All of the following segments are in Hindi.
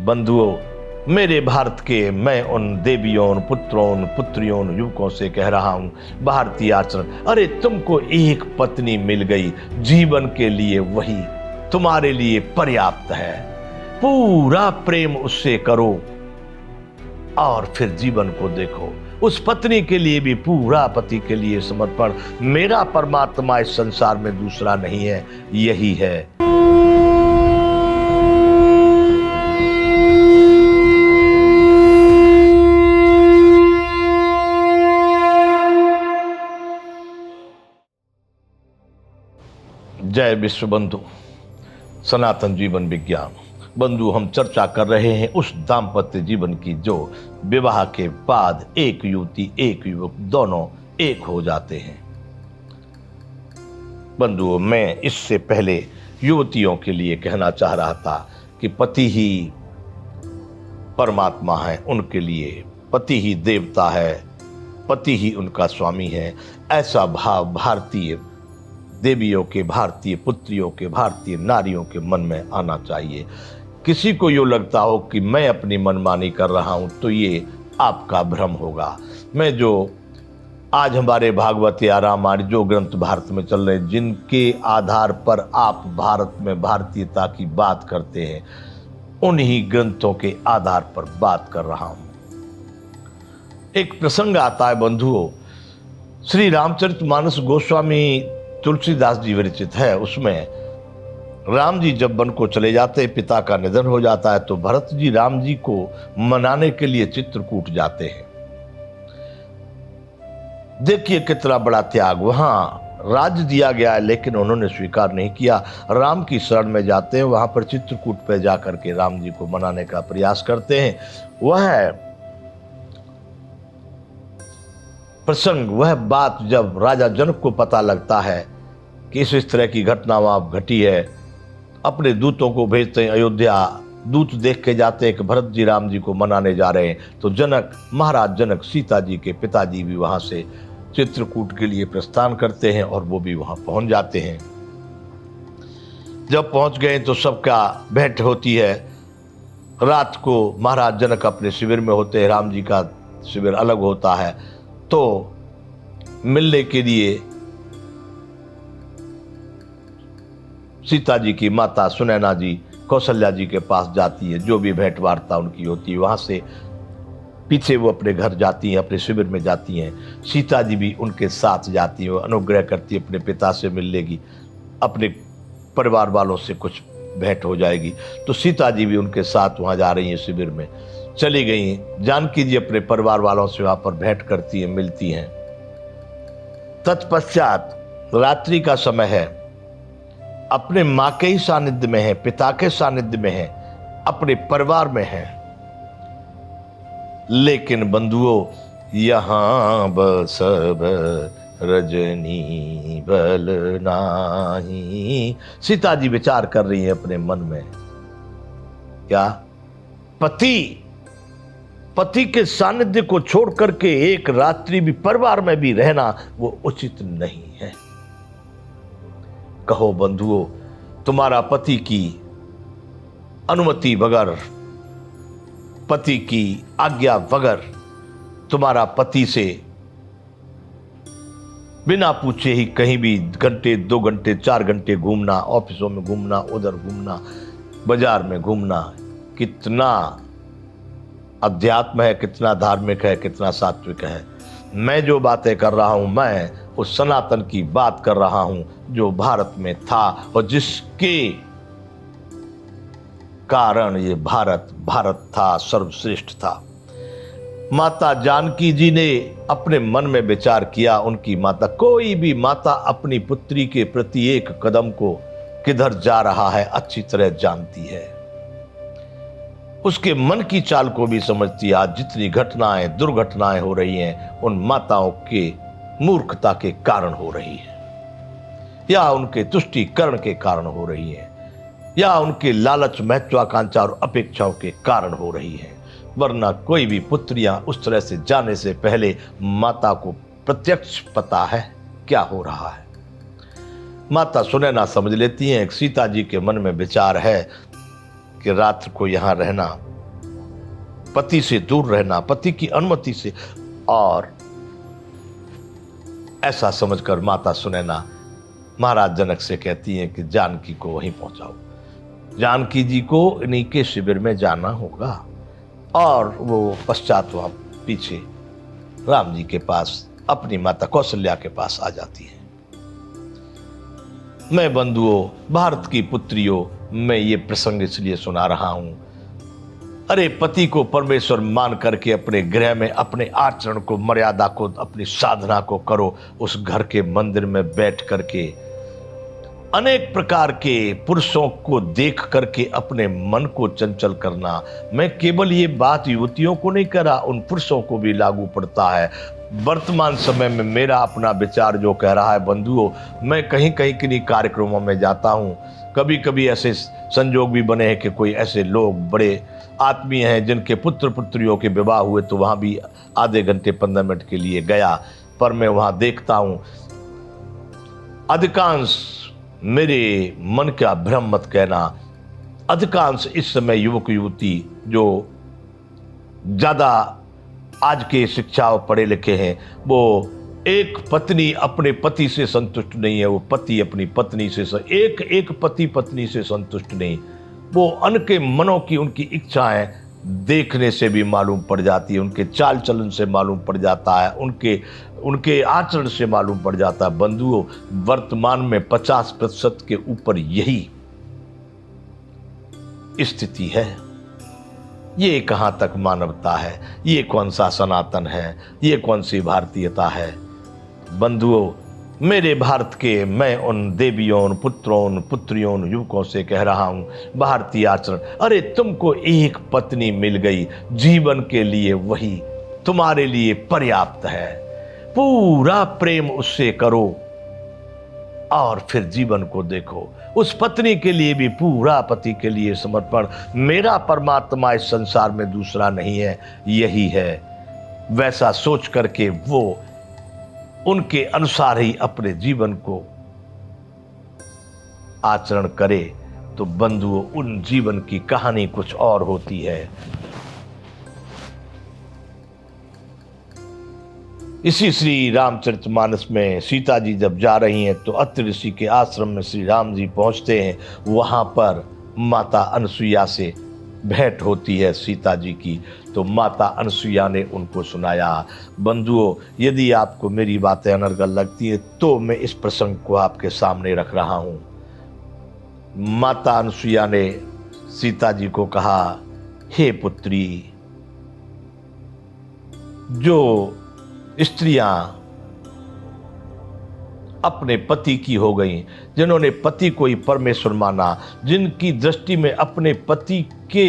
बंधुओं, मेरे भारत के मैं उन देवियों, उन पुत्रों, उन पुत्रियों, उन युवकों से कह रहा हूं, भारतीय आचरण, अरे तुमको एक पत्नी मिल गई, जीवन के लिए वही तुम्हारे लिए पर्याप्त है। पूरा प्रेम उससे करो और फिर जीवन को देखो। उस पत्नी के लिए भी पूरा पति के लिए समर्पण। मेरा परमात्मा इस संसार में दूसरा नहीं है, यही है। जय विश्व बंधु, सनातन जीवन विज्ञान। बंधु, हम चर्चा कर रहे हैं उस दाम्पत्य जीवन की जो विवाह के बाद एक युवती एक युवक दोनों एक हो जाते हैं। बंधुओं, मैं इससे पहले युवतियों के लिए कहना चाह रहा था कि पति ही परमात्मा है, उनके लिए पति ही देवता है, पति ही उनका स्वामी है। ऐसा भाव भारतीय देवियों के, भारतीय पुत्रियों के, भारतीय नारियों के मन में आना चाहिए। किसी को यूँ लगता हो कि मैं अपनी मनमानी कर रहा हूँ तो ये आपका भ्रम होगा। मैं जो आज हमारे भागवत या रामायण जो ग्रंथ भारत में चल रहे हैं, जिनके आधार पर आप भारत में भारतीयता की बात करते हैं, उन्हीं ग्रंथों के आधार पर बात कर रहा हूँ। एक प्रसंग आता है बंधुओं, श्री रामचरितमानस गोस्वामी तुलसीदास जी विरचित है। उसमें राम जी जब वन को चले जाते हैं, पिता का निधन हो जाता है, तो भरत जी राम जी को मनाने के लिए चित्रकूट जाते हैं। देखिए कितना बड़ा त्याग, वहां राज्य दिया गया है लेकिन उन्होंने स्वीकार नहीं किया। राम की शरण में जाते हैं, वहां पर चित्रकूट पे जाकर के राम जी को मनाने का प्रयास करते हैं। वह प्रसंग, वह बात जब राजा जनक को पता लगता है कि इस तरह की घटना वहां घटी है, अपने दूतों को भेजते हैं अयोध्या। दूत देख के जाते हैं कि भरत जी राम जी को मनाने जा रहे हैं, तो जनक, महाराज जनक, सीता जी के पिताजी भी वहां से चित्रकूट के लिए प्रस्थान करते हैं और वो भी वहां पहुंच जाते हैं। जब पहुंच गए तो सबका भेंट होती है। रात को महाराज जनक अपने शिविर में होते हैं, राम जी का शिविर अलग होता है। तो मिलने के लिए सीता जी की माता सुनैना जी कौशल्या जी के पास जाती है, जो भी भेंट वार्ता उनकी होती है। वहां से पीछे वो अपने घर जाती हैं, अपने शिविर में जाती हैं। सीता जी भी उनके साथ जाती हैं, अनुग्रह करती है, अपने पिता से मिल लेगी, अपने परिवार वालों से कुछ भेंट हो जाएगी। तो सीता जी भी उनके साथ वहां जा रही हैं, शिविर में चली गई। जानकी जी अपने परिवार वालों से वहां पर भेंट करती हैं, मिलती हैं। तत्पश्चात रात्रि का समय है, अपने मां के ही सानिध्य में है, पिता के सानिध्य में है, अपने परिवार में है। लेकिन बंधुओं, यहां बसब रजनी बल नाही। सीता जी विचार कर रही है अपने मन में, क्या पति के सानिध्य को छोड़ करके एक रात्रि भी परिवार में भी रहना वो उचित नहीं है। कहो बंधुओं, तुम्हारा पति की अनुमति बगैर, पति की आज्ञा बगैर, तुम्हारा पति से बिना पूछे ही कहीं भी घंटे, 2 घंटे, 4 घंटे घूमना, ऑफिसों में घूमना, उधर घूमना, बाजार में घूमना, कितना अध्यात्म है, कितना धार्मिक है, कितना सात्विक है। मैं जो बातें कर रहा हूं, मैं उस सनातन की बात कर रहा हूं जो भारत में था और जिसके कारण ये भारत था, सर्वश्रेष्ठ था। माता जानकी जी ने अपने मन में विचार किया, उनकी माता, कोई भी माता अपनी पुत्री के प्रति एक कदम को किधर जा रहा है अच्छी तरह जानती है, उसके मन की चाल को भी समझती है। आज जितनी घटनाएं, दुर्घटनाएं हो रही हैं, उन माताओं के मूर्खता के कारण हो रही है, या उनके तुष्टीकरण के कारण हो रही है, या उनके लालच, महत्वाकांक्षा और अपेक्षाओं के कारण हो रही है। वरना कोई भी पुत्रियां उस तरह से जाने से पहले माता को प्रत्यक्ष पता है क्या हो रहा है। माता सुनैना समझ लेती हैं। सीता जी के मन में विचार है कि रात को यहाँ रहना पति से दूर रहना, पति की अनुमति से, और ऐसा समझकर माता सुनैना महाराज जनक से कहती हैं कि जानकी को वहीं पहुंचाओ, जानकी जी को इन्हीं के शिविर में जाना होगा। और वो पश्चात वहां पीछे राम जी के पास अपनी माता कौशल्या के पास आ जाती है। मैं बंधुओं, भारत की पुत्रियों, मैं ये प्रसंग इसलिए सुना रहा हूं, अरे पति को परमेश्वर मान करके अपने गृह में अपने आचरण को, मर्यादा को, अपनी साधना को करो। उस घर के मंदिर में बैठ करके अनेक प्रकार के पुरुषों को देख करके अपने मन को चंचल करना। मैं केवल ये बात युवतियों को नहीं कह रहा, उन पुरुषों को भी लागू पड़ता है। वर्तमान समय में मेरा अपना विचार जो कह रहा है बंधुओं, मैं कहीं कहीं किन्हीं कार्यक्रमों में जाता हूँ, कभी कभी ऐसे संजोग भी बने हैं कि कोई ऐसे लोग बड़े आत्मीय हैं जिनके पुत्र पुत्रियों के विवाह हुए, तो वहाँ भी आधे घंटे 15 मिनट के लिए गया। पर मैं वहाँ देखता हूँ अधिकांश, मेरे मन का भ्रम मत कहना, अधिकांश इस समय युवक युवती जो ज्यादा आज के शिक्षा और पढ़े लिखे हैं, वो एक पत्नी अपने पति से संतुष्ट नहीं है, वो पति अपनी पत्नी से एक पति पत्नी से संतुष्ट नहीं। वो अन्य के मनों की उनकी इच्छाएं देखने से भी मालूम पड़ जाती है, उनके चाल चलन से मालूम पड़ जाता है, उनके आचरण से मालूम पड़ जाता है। बंधुओं, वर्तमान में 50% के ऊपर यही स्थिति है। ये कहां तक मानवता है? ये कौन सा सनातन है? ये कौन सी भारतीयता है? बंधुओं, मेरे भारत के मैं उन देवियों, उन पुत्रों, उन पुत्रियों, उन युवकों से कह रहा हूं, भारतीय आचरण, अरे तुमको एक पत्नी मिल गई, जीवन के लिए वही तुम्हारे लिए पर्याप्त है। पूरा प्रेम उससे करो और फिर जीवन को देखो। उस पत्नी के लिए भी पूरा पति के लिए समर्पण। मेरा परमात्मा इस संसार में दूसरा नहीं है, यही है। वैसा सोच करके वो उनके अनुसार ही अपने जीवन को आचरण करे, तो बंधुओं उन जीवन की कहानी कुछ और होती है। इसी श्री रामचरितमानस में सीता जी जब जा रही हैं तो अत्रि ऋषि के आश्रम में श्री राम जी पहुंचते हैं। वहां पर माता अनसुईया से भेंट होती है सीता जी की, तो माता अनसुईया ने उनको सुनाया। बंधुओं, यदि आपको मेरी बातें अनर्गल लगती है तो मैं इस प्रसंग को आपके सामने रख रहा हूं। माता अनसुईया ने सीता जी को कहा, हे पुत्री, जो स्त्रियां अपने पति की हो गई, जिन्होंने पति को ही परमेश्वर माना, जिनकी दृष्टि में अपने पति के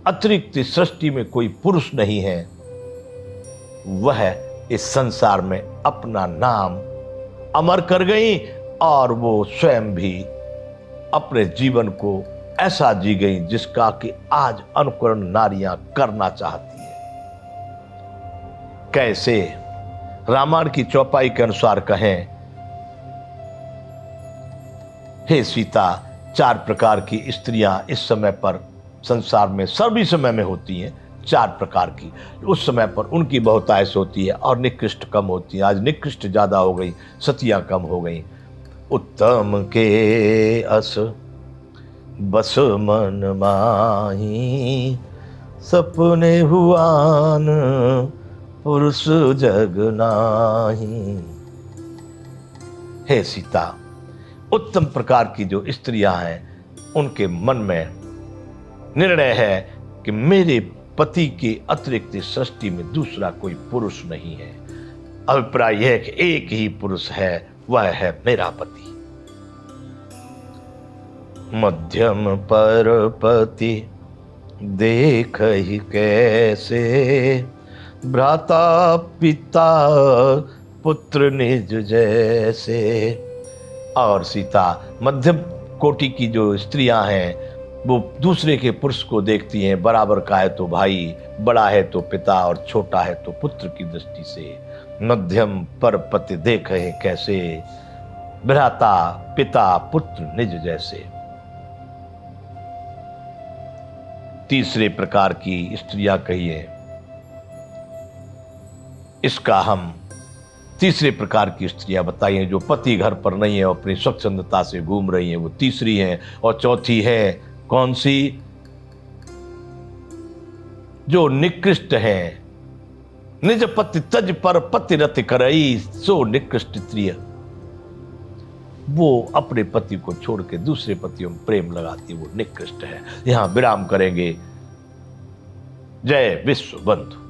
अतिरिक्त सृष्टि में कोई पुरुष नहीं है, वह इस संसार में अपना नाम अमर कर गई और वो स्वयं भी अपने जीवन को ऐसा जी गई जिसका कि आज अनुकरण नारियां करना चाहती है। कैसे? रामायण की चौपाई के अनुसार कहें, हे सीता, 4 प्रकार की स्त्रियां इस समय पर संसार में सभी समय में होती हैं। 4 प्रकार की उस समय पर उनकी बहुतायश होती है और निकृष्ट कम होती है। आज निकृष्ट ज्यादा हो गई, सतियां कम हो गई। उत्तम के अस बस मन माही, सपने हुआन पुरुष जग नाही। हे सीता, उत्तम प्रकार की जो स्त्रियां हैं उनके मन में निर्णय है कि मेरे पति के अतिरिक्त सृष्टि में दूसरा कोई पुरुष नहीं है। अभिप्राय यह है कि एक ही पुरुष है, वह है मेरा पति। मध्यम पर पति देख ही कैसे, भ्राता पिता पुत्र निज जैसे। और सीता, मध्यम कोटि की जो स्त्रियां हैं वो दूसरे के पुरुष को देखती हैं, बराबर का है तो भाई, बड़ा है तो पिता और छोटा है तो पुत्र की दृष्टि से। मध्यम पर पति देखे कैसे, भ्राता पिता पुत्र निज जैसे। तीसरे प्रकार की स्त्रियां कहिए, इसका हम तीसरे प्रकार की स्त्रियां बताई हैं, जो पति घर पर नहीं है और अपनी स्वच्छंदता से घूम रही हैं, वो तीसरी हैं। और चौथी है कौन सी? जो निकृष्ट है। निज पति तज पर पति रति करई, सो निकृष्ट स्त्रिय। वो अपने पति को छोड़ के दूसरे पतियों में प्रेम लगाती, वो निकृष्ट है। यहां विराम करेंगे। जय विश्व बंधु।